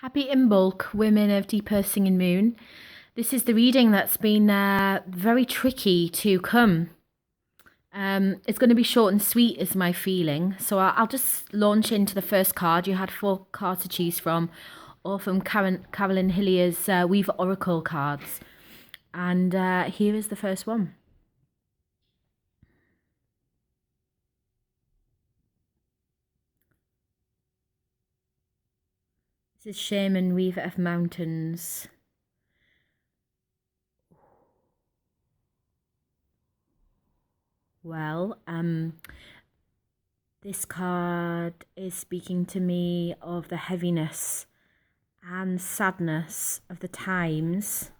Happy Imbolc, Women of Deep Earth Singing Moon. This is the reading that's been very tricky to come. It's going to be short and sweet is my feeling. So I'll just launch into the first card. You had 4 cards to choose from, or from Carolyn Hillier's Weaver Oracle cards. And here is the first one. This is Shaman, Weaver of Mountains. Well, this card is speaking to me of the heaviness and sadness of the times,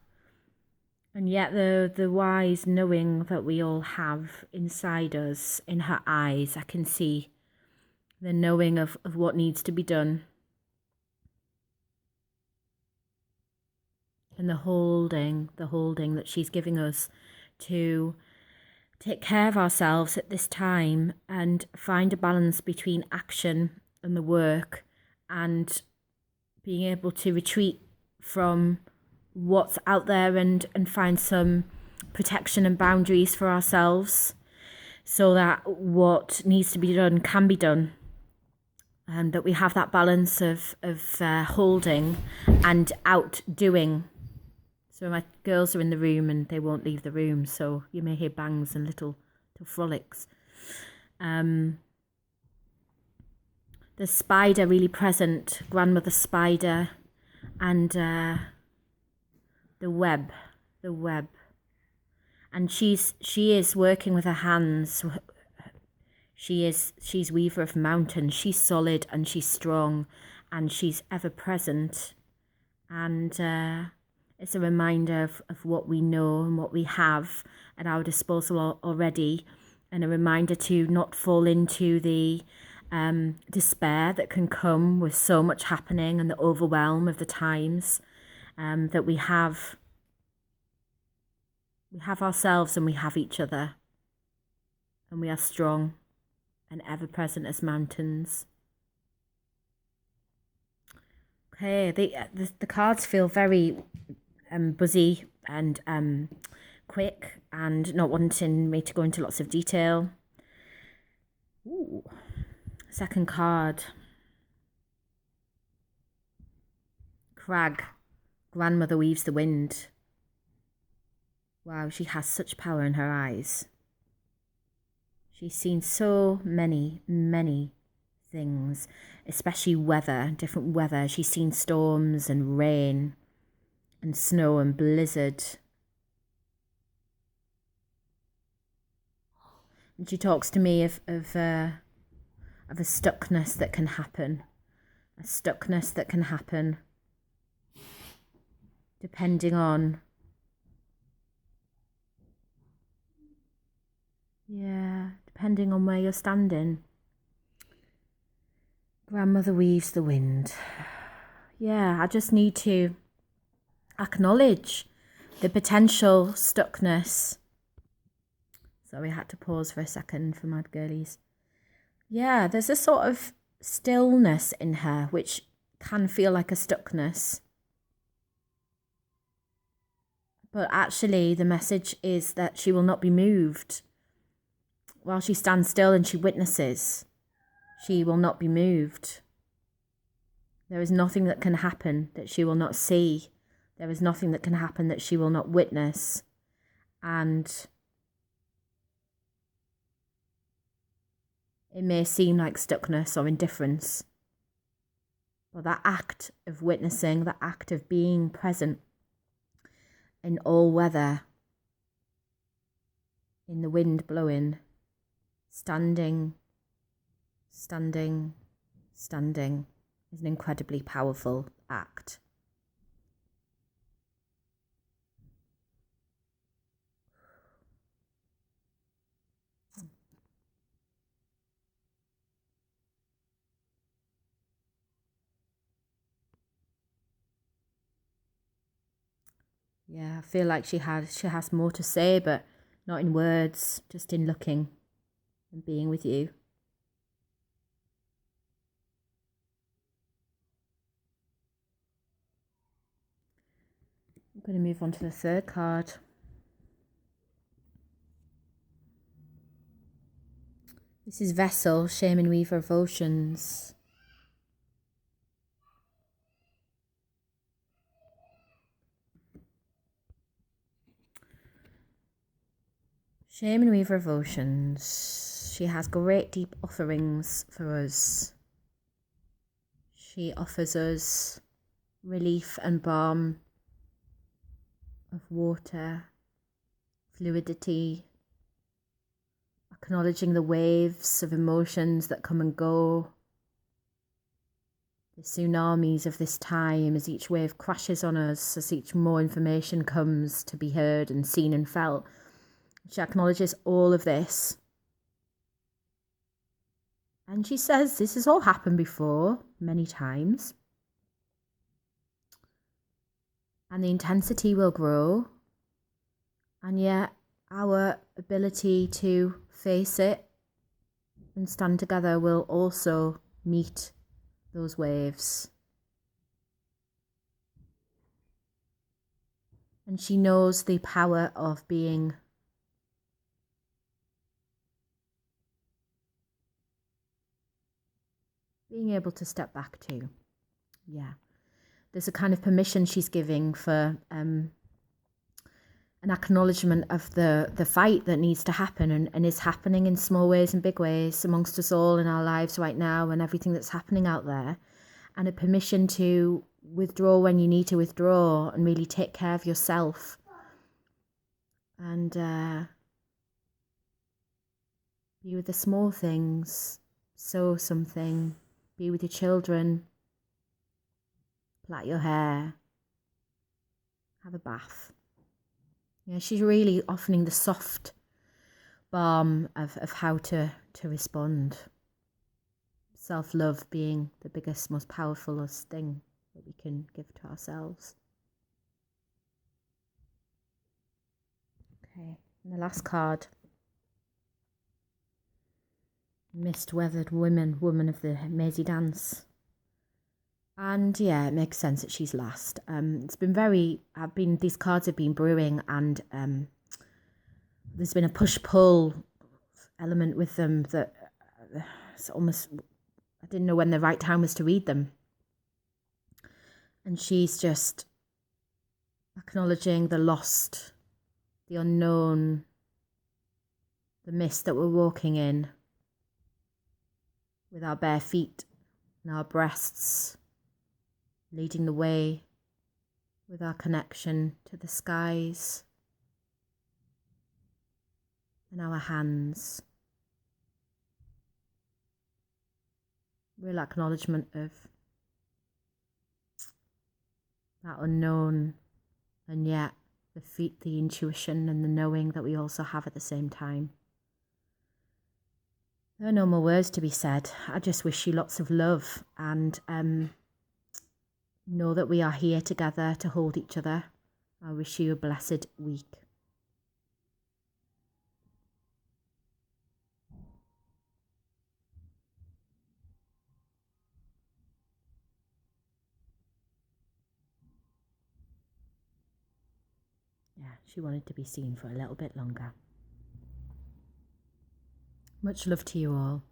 and yet the wise knowing that we all have inside us. In her eyes, I can see the knowing of what needs to be done, and the holding that she's giving us to take care of ourselves at this time and find a balance between action and the work, and being able to retreat from what's out there and find some protection and boundaries for ourselves so that what needs to be done can be done, and that we have that balance of holding and outdoing. So my girls are in the room and they won't leave the room, so you may hear bangs and little frolics. The spider really present, grandmother spider, and the web, and she is working with her hands. She's Weaver of Mountains. She's solid and she's strong, and she's ever present, and it's a reminder of what we know and what we have at our disposal already, and a reminder to not fall into the despair that can come with so much happening and the overwhelm of the times. That we have ourselves and we have each other, and we are strong and ever present as mountains. Okay, the cards feel very buzzy and quick, and not wanting me to go into lots of detail. Ooh. Second card. Crag, grandmother weaves the wind. Wow, she has such power in her eyes. She's seen so many things, especially weather, different weather. She's seen storms and rain and snow and blizzard. And she talks to me of a stuckness that can happen. A stuckness that can happen depending on, depending on where you're standing. Grandmother weaves the wind. Yeah, I just need to acknowledge the potential stuckness. Sorry, I had to pause for a second for my girlies. Yeah, there's a sort of stillness in her which can feel like a stuckness. But actually the message is that she will not be moved. While she stands still and she witnesses, she will not be moved. There is nothing that can happen that she will not see. There is nothing that can happen that she will not witness. And it may seem like stuckness or indifference, but that act of witnessing, the act of being present in all weather, in the wind blowing, standing, is an incredibly powerful act. Yeah, I feel like she has more to say, but not in words, just in looking and being with you. I'm going to move on to the third card. This is Vessel, Shaman Weaver of Oceans. Shaman Weaver of Oceans. She has great deep offerings for us. She offers us relief and balm of water, fluidity, acknowledging the waves of emotions that come and go, the tsunamis of this time as each wave crashes on us, as each more information comes to be heard and seen and felt. She acknowledges all of this. And she says this has all happened before, many times. And the intensity will grow. And yet our ability to face it and stand together will also meet those waves. And she knows the power of being able to step back too. Yeah. There's a kind of permission she's giving for an acknowledgement of the fight that needs to happen and is happening in small ways and big ways amongst us all in our lives right now and everything that's happening out there. And a permission to withdraw when you need to withdraw and really take care of yourself. And be with the small things. Sew something. Be with your children. Plait your hair. Have a bath. Yeah, she's really offering the soft balm of how to respond. Self-love being the biggest, most powerful thing that we can give to ourselves. Okay, and the last card. Mist-weathered woman of the Maisie dance. And yeah, it makes sense that she's last. It's been these cards have been brewing and there's been a push-pull element with them that it's almost, I didn't know when the right time was to read them. And she's just acknowledging the lost, the unknown, the mist that we're walking in with our bare feet and our breasts, leading the way with our connection to the skies and our hands. Real acknowledgement of that unknown and yet the intuition and the knowing that we also have at the same time. There are no more words to be said. I just wish you lots of love and know that we are here together to hold each other. I wish you a blessed week. Yeah, she wanted to be seen for a little bit longer. Much love to you all.